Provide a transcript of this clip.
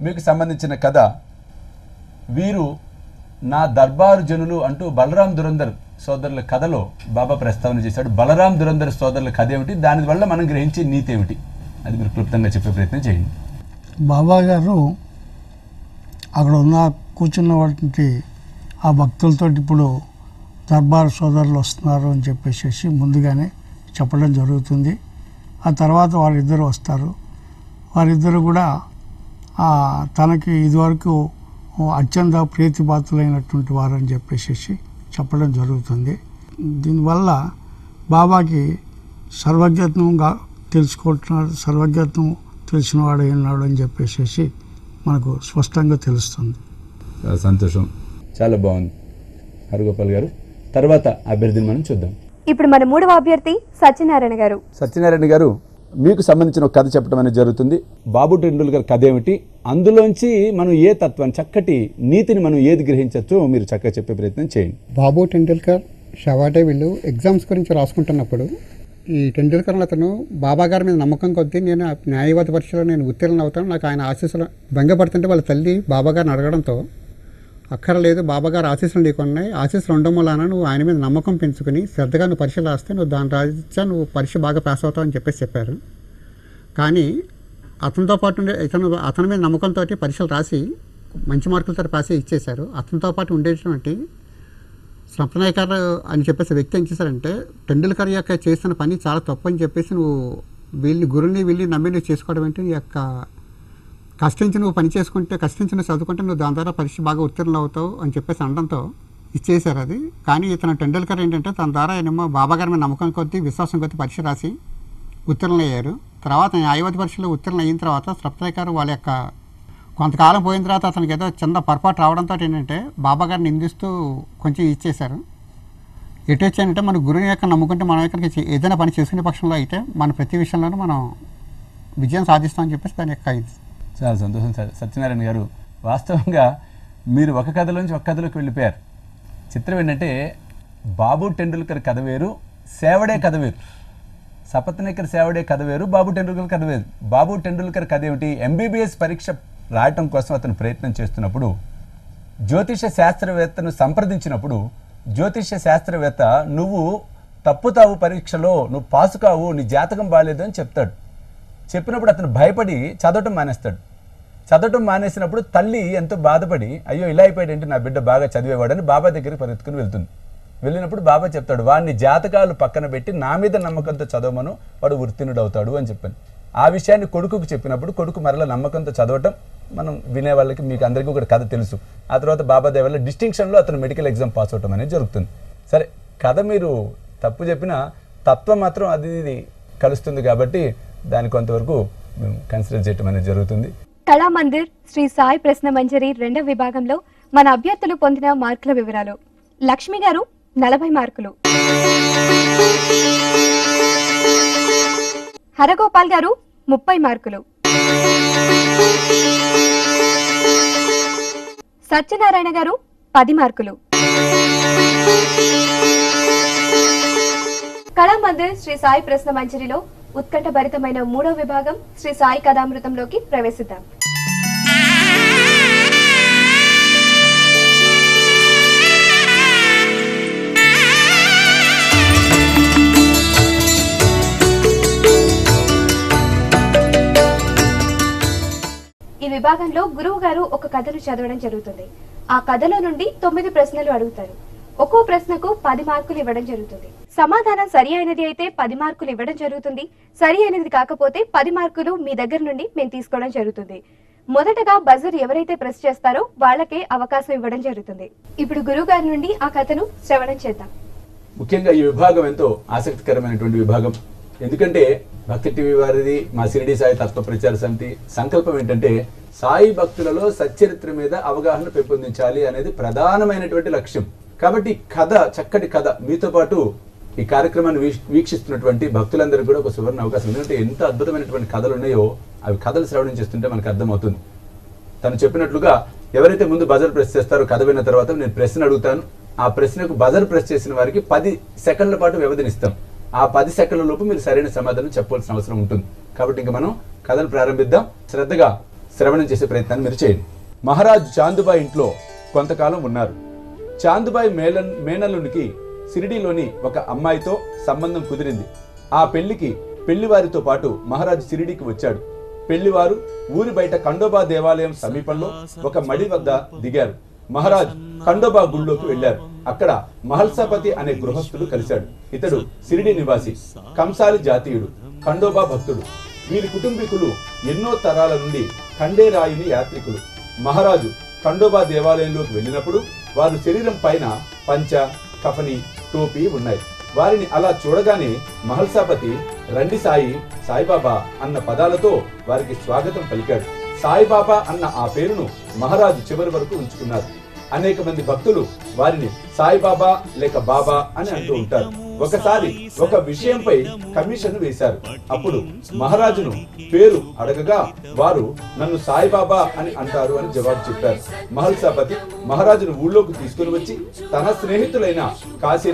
మీకు సంబంధించిన కథ వీరు నా దర్బారు జనులు అంటూ బలరాం దురందర్ సోదరుల కథలో బాబా ప్రస్తావన చేశాడు. బలరాం దురందర్ సోదరుల కథ ఏమిటి, దానివల్ల మనం గ్రహించే నీతి ఏమిటి, అది మీరు క్లుప్తంగా చెప్పే ప్రయత్నం చేయండి. బాబా గారు అక్కడ ఉన్న కూర్చున్నటువంటి ఆ భక్తులతో ఇప్పుడు దర్బార్ సోదరులు వస్తున్నారు అని చెప్పేసి ముందుగానే చెప్పడం జరుగుతుంది. ఆ తర్వాత వారిద్దరు వస్తారు. వారిద్దరు కూడా తనకి ఇదివరకు అత్యంత ప్రీతిపాత్రులైనటువంటి వారని చెప్పేసి చెప్పడం జరుగుతుంది. దీనివల్ల బాబాకి సర్వజ్ఞత్వంగా తెలుసుకుంటున్నాడు, సర్వజ్ఞత్వం తెలిసినవాడు ఉన్నాడు అని చెప్పేసి మనకు స్పష్టంగా తెలుస్తుంది. చాలా సంతోషం, చాలా బాగుంది హరగోపాల్ గారు. తర్వాత అభ్యర్థిని మనం చూద్దాం. ఇప్పుడు మన మూడవ అభ్యర్థి సత్యనారాయణ గారు. సత్యనారాయణ గారు, మీకు సంబంధించిన ఒక కథ చెప్పడం అనేది జరుగుతుంది. బాబు టెండూల్కర్ కథ ఏమిటి, అందులోంచి మనం ఏ తత్వాన్ని, చక్కటి నీతిని మనం ఏది గ్రహించవచ్చో మీరు చక్కగా చెప్పే ప్రయత్నం చేయండి. బాబు టెండూల్కర్ షవాటే వీళ్ళు ఎగ్జామ్స్ గురించి రాసుకుంటున్నప్పుడు ఈ టెండూల్కర్ అతను బాబా గారి మీద నమ్మకం కొద్దీ నేను న్యాయవాద పరీక్షలో నేను ఉత్తీర్ణ అవుతాను, నాకు ఆయన ఆశీస్సులు భంగపడుతుంటే వాళ్ళ తల్లి బాబా గారిని అడగడంతో అక్కర్లేదు, బాబా గారు ఆశీస్సులు నీకున్నాయి, ఆశీస్సులు ఉండడం వలన నువ్వు ఆయన మీద నమ్మకం పెంచుకుని శ్రద్ధగా నువ్వు పరీక్ష రాస్తే నువ్వు దాని రాజా నువ్వు పరీక్ష బాగా పాస్ అవుతావు అని చెప్పారు. కానీ అతనితో పాటు అతని మీద నమ్మకంతో పరీక్షలు రాసి మంచి మార్కులతో పాస్ ఇచ్చేశారు. అతనితో పాటు ఉండేటువంటి స్వప్నాయకర్ అని చెప్పేసి వ్యక్తి ఏం చేశారంటే టెండూల్కర్ యొక్క చేస్తున్న పని చాలా తప్పు అని చెప్పేసి నువ్వు గురుని నమ్మి నువ్వు చేసుకోవడం ఏంటి, నీ యొక్క కష్టించి నువ్వు పని చేసుకుంటే, కష్టించి నువ్వు చదువుకుంటే నువ్వు దాని ద్వారా పరీక్ష బాగా ఉత్తీర్ణులు అవుతావు అని చెప్పేసి అనడంతో ఇచ్చేశారు అది. కానీ ఇతను టెండూల్కర్ ఏంటంటే తన ద్వారా ఏమో బాబా గారి మీద నమ్మకం కొద్దీ విశ్వాసం కొద్దీ పరీక్ష రాసి ఉత్తీర్ణులు అయ్యారు. తర్వాత న్యాయవాది పరీక్షలో ఉత్తీర్ణులు అయిన తర్వాత స్వప్నాయకర్ వాళ్ళ యొక్క కొంతకాలం పోయిన తర్వాత అతనికి ఏదో చిన్న పొరపాటు రావడంతో ఏంటంటే బాబా గారిని నిందిస్తూ కొంచెం ఇచ్చేశారు. ఎటు వచ్చాయంటే మన గురువు యొక్క నమ్ముకుంటే మనం ఇక్కడికి ఏదైనా పని చేసుకునే పక్షంలో అయితే మన ప్రతి విషయంలోనూ మనం విజయం సాధిస్తామని చెప్పేసి దాని యొక్క ఇది. చాలా సంతోషం సత్యనారాయణ గారు. వాస్తవంగా మీరు ఒక కథలోంచి ఒక కథలోకి వెళ్ళిపోయారు. చిత్రం ఏంటంటే బాబు టెండూల్కర్ కథ వేరు, సేవడే కథ వేరు. సపత్నేకర్ సేవడే కథ వేరు, బాబు టెండూల్కర్ కథ వేరు. బాబు టెండూల్కర్ కథ ఏమిటి, ఎంబీబీఎస్ పరీక్ష రాయటం కోసం అతను ప్రయత్నం చేస్తున్నప్పుడు జ్యోతిష శాస్త్రవేత్తను సంప్రదించినప్పుడు జ్యోతిష శాస్త్రవేత్త నువ్వు తప్పుతావు పరీక్షలో, నువ్వు పాసు కావు, నీ జాతకం బాగాలేదు అని చెప్తాడు. చెప్పినప్పుడు అతను భయపడి చదవటం మానేస్తాడు. చదవటం మానేసినప్పుడు తల్లి ఎంతో బాధపడి అయ్యో ఇలా అయిపోయాడంటే నా బిడ్డ బాగా చదివేవాడని బాబా దగ్గరికి పరిగెత్తుకుని వెళ్తుంది. వెళ్ళినప్పుడు బాబా చెప్తాడు వాడిని జాతకాలు పక్కన పెట్టి నా మీద నమ్మకంతో చదవమను, వాడు ఉత్తీర్ణుడు అవుతాడు అని చెప్పాను. ఆ విషయాన్ని కొడుకుకు చెప్పినప్పుడు కొడుకు మరలా నమ్మకంతో చదవటం మనం వినే వాళ్ళకి మీకు అందరికీ ఒక కథ తెలుసు. ఆ తర్వాత బాబా దేవ వల్ల డిస్టింక్షన్లో అతను మెడికల్ ఎగ్జామ్ పాస్ అవటం అనేది జరుగుతుంది. సరే, కథ మీరు తప్పు చెప్పినా తత్వం మాత్రం అది ఇది కలుస్తుంది కాబట్టి దాని కొంతవరకు కన్సిడర్ చేయటం అనేది జరుగుతుంది. కళామందిర్ శ్రీ సాయి ప్రశ్న మంజరి 2వ విభాగంలో మన అభ్యర్థులు పొందిన మార్కుల వివరాలు. లక్ష్మి గారు 40 మార్కులు, హరగోపాల్ గారు 30 మార్కులు, సత్యనారాయణ గారు 10 మార్కులు. కళామందిర్ శ్రీ సాయి ప్రశ్న మంజరిలో ఉత్కంఠభరితమైన 3వ విభాగం శ్రీ సాయి కథామృతంలోకి ప్రవేశిద్దాం. ఈ విభాగంలో గురువు గారు ఒక కథను చదవడం జరుగుతుంది. ఆ కథలో నుండి 9 ప్రశ్నలు అడుగుతారు. ఒక్కో ప్రశ్నకు 10 మార్కులు ఇవ్వడం జరుగుతుంది. సమాధానం సరి అయినది అయితే 10 మార్కులు ఇవ్వడం జరుగుతుంది. సరి అయినది కాకపోతే 10 మార్కులు మీ దగ్గర నుండి మేము తీసుకోవడం జరుగుతుంది. మొదటగా బజర్ ఎవరైతే ప్రెస్ చేస్తారో వాళ్ళకే అవకాశం ఇవ్వడం జరుగుతుంది. ఇప్పుడు గురువు గారి నుండి ఆ కథను శ్రవణం చేద్దాం. ముఖ్యంగా ఈ విభాగం ఎంతో ఆసక్తికరమైనటువంటి విభాగం. ఎందుకంటే భక్తి టీవీ వారిది, మా షిరిడి సాయి తత్వ ప్రచార సమితి సంకల్పం ఏంటంటే సాయి భక్తులలో సచ్చరిత్ర మీద అవగాహన పెంపొందించాలి అనేది ప్రధానమైనటువంటి లక్ష్యం. కాబట్టి కథ, చక్కటి కథ మీతో పాటు ఈ కార్యక్రమాన్ని వీక్షిస్తున్నటువంటి భక్తులందరికీ కూడా ఒక సువర్ణ అవకాశం. ఎందుకంటే ఎంత అద్భుతమైనటువంటి కథలు ఉన్నాయో అవి కథలు శ్రవణం చేస్తుంటే మనకు అర్థమవుతుంది. తను చెప్పినట్లుగా ఎవరైతే ముందు బజర్ ప్రెస్ చేస్తారో కథ విన్న తర్వాత నేను ప్రశ్న అడుగుతాను. ఆ ప్రశ్నకు బజర్ ప్రెస్ చేసిన వారికి 10 సెకండ్ల పాటు వ్యవధినిస్తాం. ఆ 10 సెకండ్ల లోపు మీరు సరైన సమాధానం చెప్పాల్సిన అవసరం ఉంటుంది. కాబట్టి ఇంకా మనం కథను ప్రారంభిద్దాం. శ్రద్ధగా శ్రవణం చేసే ప్రయత్నాన్ని మీరు చేయండి. మహారాజ్ చాందుబాయి ఇంట్లో కొంతకాలం ఉన్నారు. చాందుబాయి మేనల్లునికి షిరిడీలోని ఒక అమ్మాయితో సంబంధం కుదిరింది. ఆ పెళ్లికి పెళ్లివారితో పాటు మహారాజు షిరిడీకి వచ్చాడు. పెళ్లివారు ఊరి బయట ఖండోబా దేవాలయం సమీపంలో ఒక మడి వద్ద దిగారు. మహారాజ్ ఖండోబా గుళ్ళోకి వెళ్లారు. అక్కడ మహల్సాపతి అనే గృహస్థుడు కలిశాడు. ఇతడు షిరిడి నివాసి, కంసాలి జాతీయుడు, ఖండోబా భక్తుడు. వీరి కుటుంబీకులు ఎన్నో తరాల నుండి ఖండేరాయిని యాత్రికులు. మహారాజు ఖండోబా దేవాలయంలోకి వెళ్ళినప్పుడు వారు శరీరం పైన పంచ, కఫని, టోపీ ఉన్నాయి. వారిని అలా చూడగానే మహల్సాపతి రండి సాయి, సాయిబాబా అన్న పదాలతో వారికి స్వాగతం పలికాడు. సాయిబాబా అన్న ఆ పేరును మహారాజు చివరి వరకు ఉంచుకున్నారు. అనేక మంది భక్తులు వారిని సాయిబాబా లేక బాబా అని అంటూ ఉంటారు. ఒకసారి ఒక విషయంపై కమిషన్ వేశారు. అప్పుడు మహారాజును పేరు అడగగా వారు నన్ను సాయిబాబా అని అంటారు అని జవాబు చెప్పారు. మహల్సాపతి మహారాజును ఊళ్ళోకి తీసుకుని వచ్చి తన స్నేహితులైన కాశీ